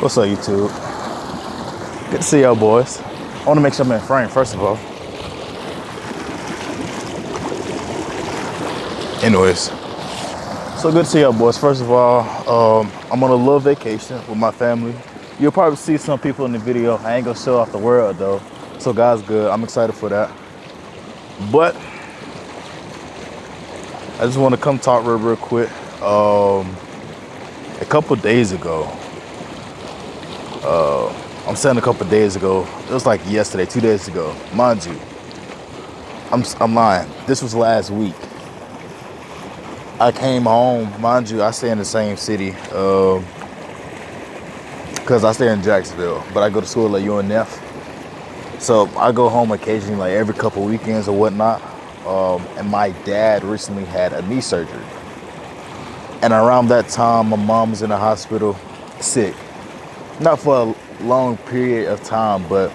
What's up, YouTube? Good to see y'all, boys. I want to make sure I'm in frame, first of all. Anyways, so good to see y'all, boys. First of all, I'm on a little vacation with my family. You'll probably see some people in the video. I ain't gonna show off the world, though. So God's good. I'm excited for that. But I just want to come talk real quick. A couple days ago, I'm saying a couple days ago, it was like yesterday, 2 days ago. Mind you, I'm lying. This was last week. I came home, mind you, I stay in the same city, because I stay in Jacksonville, but I go to school at UNF. So I go home occasionally, like every couple weekends or whatnot. And my dad recently had a knee surgery. And around that time, my mom was in the hospital sick. Not for a long period of time, but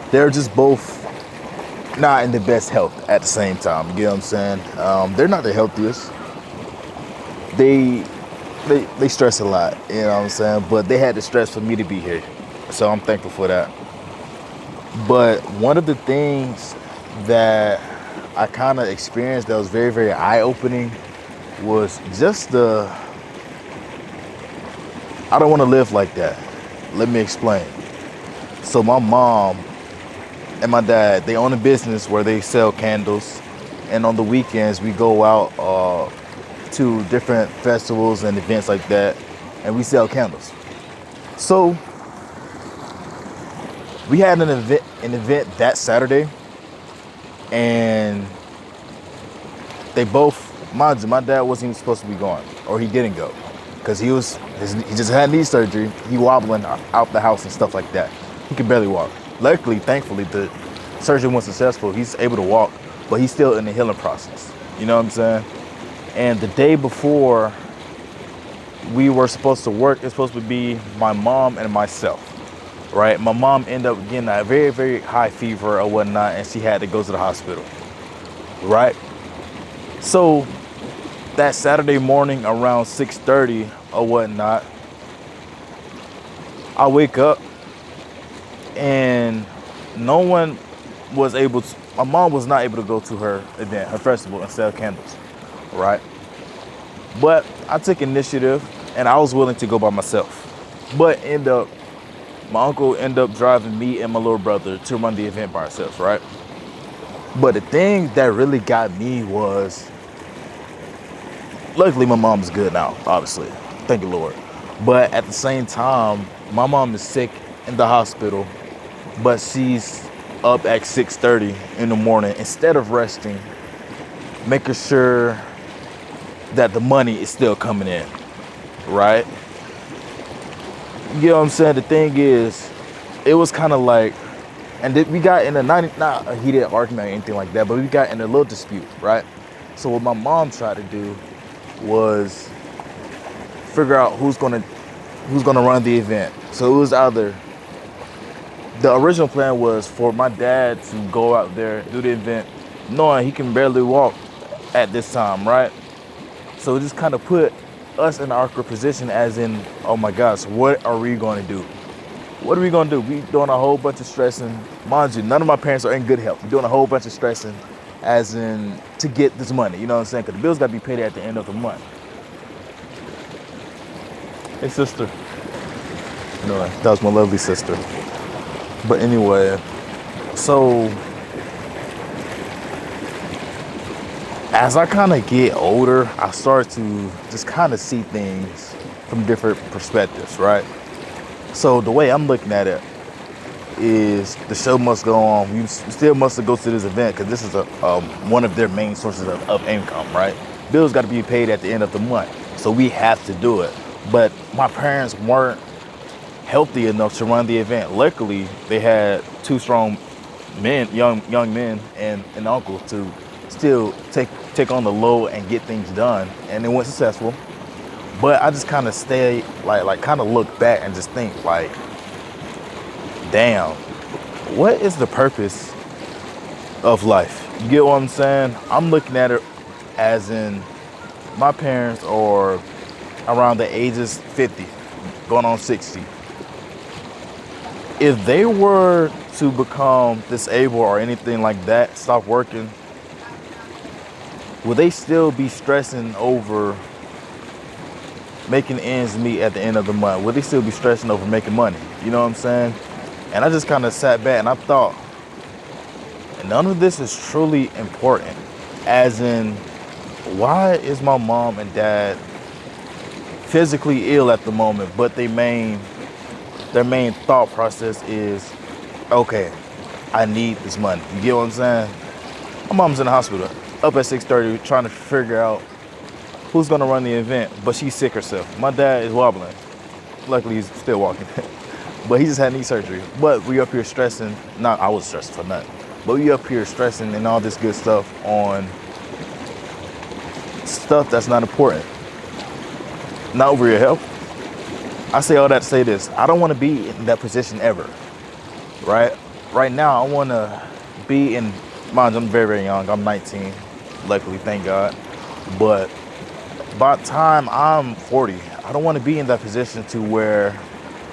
they're just both not in the best health at the same time. You get what I'm saying? They're not the healthiest. They stress a lot, you know what I'm saying? But they had the stress for me to be here. So I'm thankful for that. But one of the things that I kind of experienced that was very eye-opening was just I don't want to live like that. Let me explain. So my mom and my dad, they own a business where they sell candles. And on the weekends, we go out to different festivals and events like that, and we sell candles. So we had an event that Saturday, and they both, mind you, my dad wasn't even supposed to be going, or he didn't go, because he just had knee surgery. He wobbling out the house and stuff like that. He could barely walk. Luckily, thankfully, the surgery was successful. He's able to walk, but he's still in the healing process. You know what I'm saying? And the day before we were supposed to work, it's supposed to be my mom and myself, right? My mom ended up getting a very high fever or whatnot, and she had to go to the hospital, right? So that Saturday morning around 6:30 or whatnot, I wake up and no one was able to, my mom was not able to go to her event, her festival, and sell candles, right? But I took initiative and I was willing to go by myself. But my uncle ended up driving me and my little brother to run the event by ourselves, right? But the thing that really got me was, luckily my mom's good now, obviously. Thank you, Lord. But at the same time, my mom is sick in the hospital, but she's up at 6:30 in the morning instead of resting, making sure that the money is still coming in, right? You know what I'm saying? The thing is, it was kind of like, and we got in not a heated argument or anything like that, but we got in a little dispute, right? So what my mom tried to do was figure out who's gonna run the event. So it was either, the original plan was for my dad to go out there, do the event, knowing he can barely walk at this time, right? So it just kind of put us in an awkward position, as in, oh my gosh, what are we going to do? What are we going to do? We doing a whole bunch of stressing. Mind you, none of my parents are in good health. We're doing a whole bunch of stressing, as in, to get this money. You know what I'm saying? Because the bills got to be paid at the end of the month. Hey, sister. No, that was my lovely sister. But anyway, so as I kind of get older, I start to just kind of see things from different perspectives, right? So the way I'm looking at it is, the show must go on. We still must go to this event because this is one of their main sources of income, right? Bills got to be paid at the end of the month, so we have to do it. But my parents weren't healthy enough to run the event. Luckily, they had two strong men, young men, and an uncle to still take on the load and get things done, and it went successful. But I just kind of stay like kind of look back and just think like, damn, what is the purpose of life? You get what I'm saying? I'm looking at it as in, my parents are around the ages 50, going on 60. If they were to become disabled or anything like that, stop working, will they still be stressing over making ends meet at the end of the month? Will they still be stressing over making money? You know what I'm saying? And I just kind of sat back and I thought, none of this is truly important. As in, why is my mom and dad physically ill at the moment, but their main thought process is, okay, I need this money. You get what I'm saying? My mom's in the hospital, up at 6:30, trying to figure out who's gonna run the event, but she's sick herself. My dad is wobbling. Luckily, he's still walking, but he just had knee surgery. But we up here stressing. Not, I was stressing for nothing. But we up here stressing and all this good stuff on stuff that's not important. Not over your health. I say all that to say this. I don't want to be in that position ever, right? Right now, I want to be in, mind you, I'm very, very young. I'm 19, luckily, thank God. But by the time I'm 40, I don't want to be in that position to where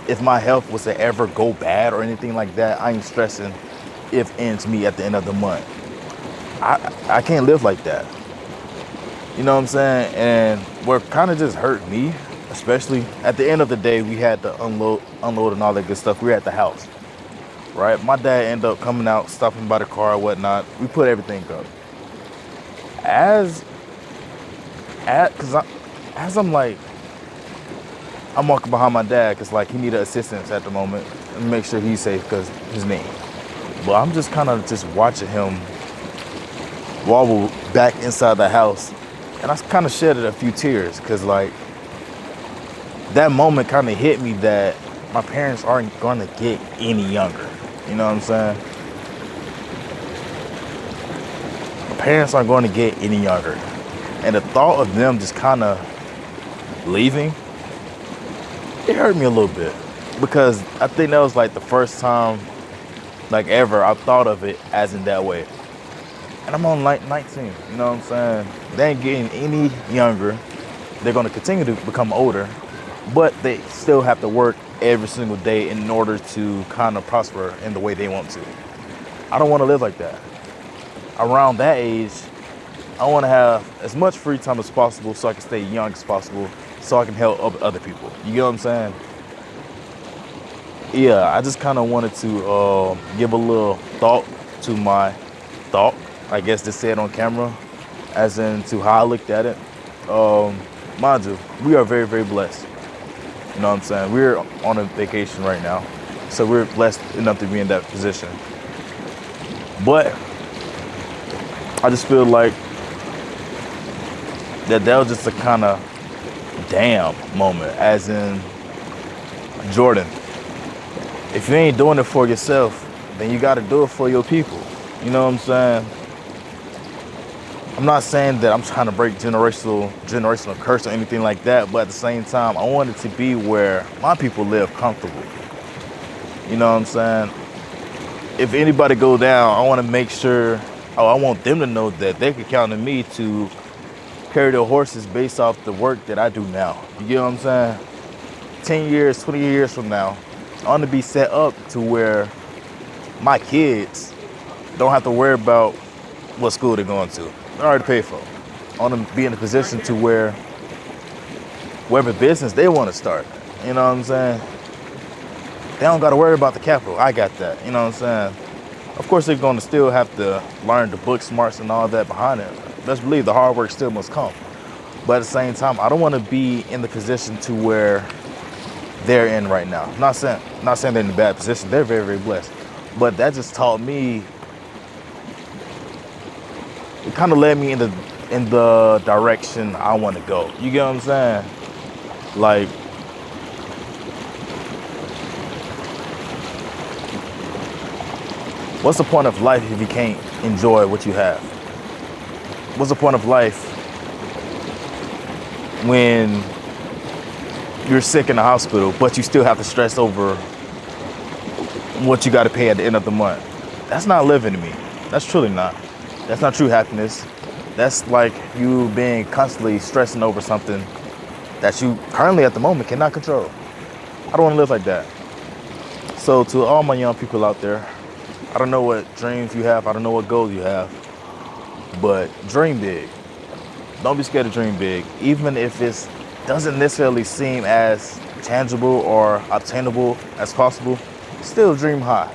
if my health was to ever go bad or anything like that, I ain't stressing if ends meet at the end of the month. I can't live like that. You know what I'm saying? And what kind of just hurt me, especially at the end of the day, we had to unload and all that good stuff. We were at the house, right? My dad ended up coming out, stopping by the car and whatnot. We put everything up. As I'm like, I'm walking behind my dad because like he needed assistance at the moment and make sure he's safe because his knee. But I'm just kind of just watching him wobble back inside the house. And I kind of shedded a few tears because like that moment kind of hit me that my parents aren't going to get any younger. You know what I'm saying? My parents aren't going to get any younger. And the thought of them just kind of leaving, it hurt me a little bit because I think that was like the first time like ever I thought of it as in that way. And I'm on like 19, you know what I'm saying? They ain't getting any younger. They're gonna continue to become older, but they still have to work every single day in order to kind of prosper in the way they want to. I don't wanna live like that. Around that age, I wanna have as much free time as possible so I can stay young as possible, so I can help other people. You get what I'm saying? Yeah, I just kind of wanted to give a little thought to my thought, I guess to say it on camera, as in to how I looked at it. Mind you, we are very, very blessed. You know what I'm saying? We're on a vacation right now, so we're blessed enough to be in that position. But I just feel like that was just a kind of damn moment, as in Jordan, if you ain't doing it for yourself, then you got to do it for your people. You know what I'm saying? I'm not saying that I'm trying to break generational curse or anything like that, but at the same time, I want it to be where my people live comfortable. You know what I'm saying? If anybody go down, I want to make sure, I want them to know that they can count on me to carry their horses based off the work that I do now. You get what I'm saying? 10 years, 20 years from now, I want to be set up to where my kids don't have to worry about what school they're going to. They're already paid for. I want to be in a position to where whatever business they want to start, you know what I'm saying? They don't got to worry about the capital. I got that, you know what I'm saying? Of course, they're going to still have to learn the book smarts and all that behind it. Let's believe the hard work still must come. But at the same time, I don't want to be in the position to where they're in right now. Not saying they're in a bad position. They're very, very blessed. But that just taught me, it kind of led me in the direction I want to go. You get what I'm saying? Like, what's the point of life if you can't enjoy what you have? What's the point of life when you're sick in the hospital, but you still have to stress over what you got to pay at the end of the month? That's not living to me. That's truly not. That's not true happiness. That's like you being constantly stressing over something that you currently at the moment cannot control. I don't want to live like that. So to all my young people out there, I don't know what dreams you have, I don't know what goals you have, but dream big. Don't be scared to dream big, even if it doesn't necessarily seem as tangible or obtainable as possible. Still dream high.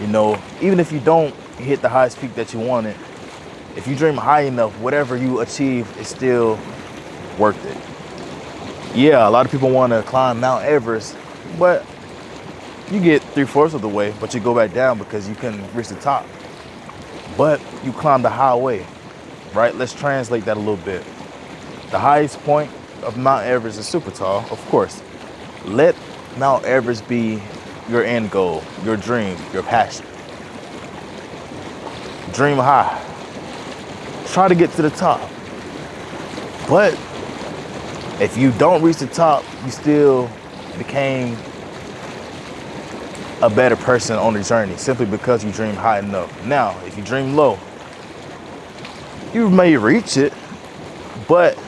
You know, even if you don't hit the highest peak that you wanted, if you dream high enough, whatever you achieve is still worth it. Yeah, a lot of people want to climb Mount Everest, but you get three-fourths of the way, but you go back down because you couldn't reach the top. But you climb the highway, right? Let's translate that a little bit. The highest point of Mount Everest is super tall, of course. Let Mount Everest be your end goal, your dream, your passion. Dream high. Try to get to the top. But if you don't reach the top, you still became a better person on the journey simply because you dream high enough. Now, if you dream low, you may reach it, but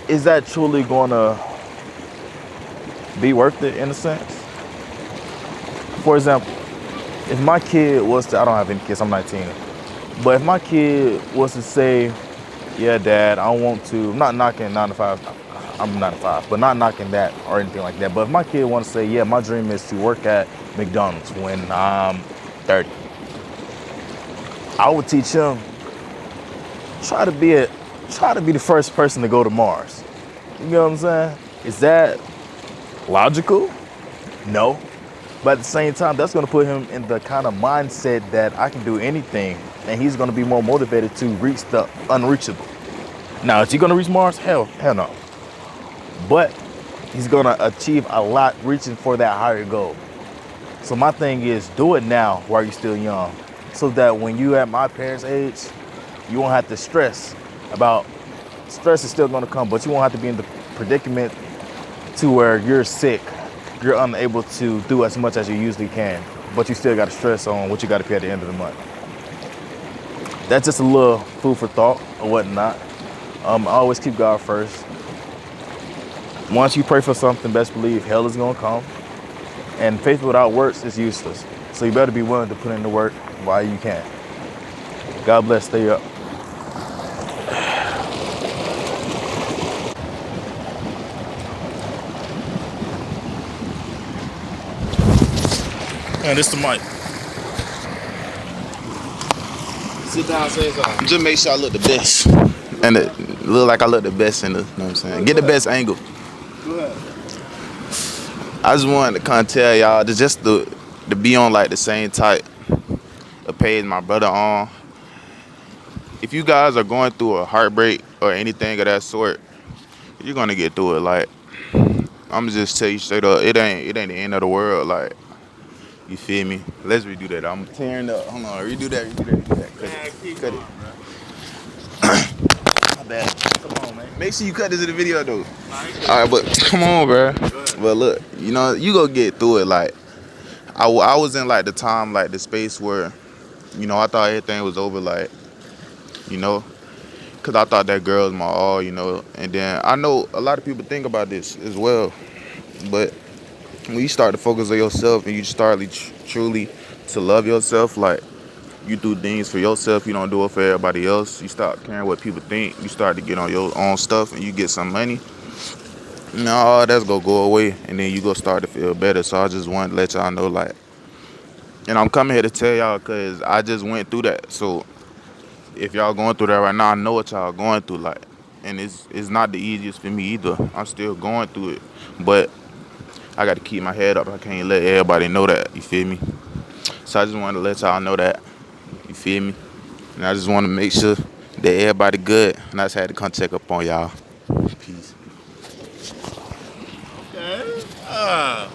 is that truly gonna be worth it in a sense? For example, if my kid was to, I don't have any kids, I'm 19, but if my kid was to say, yeah, dad, I want to, I'm not knocking 9 to 5, I'm 9 to 5, but not knocking that or anything like that. But if my kid wants to say, yeah, my dream is to work at McDonald's when I'm 30, I would teach him, try to be the first person to go to Mars. You know what I'm saying? Is that logical? No. But at the same time, that's going to put him in the kind of mindset that I can do anything, and he's going to be more motivated to reach the unreachable. Now, is he going to reach Mars? Hell no. But he's going to achieve a lot reaching for that higher goal. So my thing is, do it now while you're still young, so that when you at my parents' age, you won't have to stress about, stress is still going to come, but you won't have to be in the predicament to where you're sick, you're unable to do as much as you usually can, but you still got to stress on what you got to pay at the end of the month. That's just a little food for thought or whatnot. Always keep God first. Once you pray for something, best believe hell is going to come. And faith without works is useless. So you better be willing to put in the work while you can. God bless. Stay up. And this the mic. Sit down, say something. Just make sure I look the best. And it look like I look the best in the, you know what I'm saying? Get the best angle. Go ahead. I just wanted to kind of tell y'all just to be on like the same type of page my brother on. If you guys are going through a heartbreak or anything of that sort, you're gonna get through it. Like, I'm just tell you straight up, it ain't the end of the world. Like, you feel me? Let's redo that. I'm tearing up. Hold on, redo that. Cut it. My bad. Come on, man. Make sure you cut this in the video, though. All right, but come on, bro. But look, you know, you gonna get through it. Like, I was in like the time, like the space where, you know, I thought everything was over. Like, you know, cause I thought that girl was my all, you know. And then I know a lot of people think about this as well, but when you start to focus on yourself and you start truly to love yourself, like, you do things for yourself, you don't do it for everybody else. You stop caring what people think. You start to get on your own stuff and you get some money. You know, all that's gonna go away and then you go start to feel better. So I just wanted to let y'all know, like, and I'm coming here to tell y'all because I just went through that. So if y'all going through that right now, I know what y'all going through, like, and it's not the easiest for me either. I'm still going through it, but I got to keep my head up. I can't let everybody know that, you feel me? So I just wanted to let y'all know that, you feel me? And I just want to make sure that everybody good, and I just had to come check up on y'all. Peace. Okay.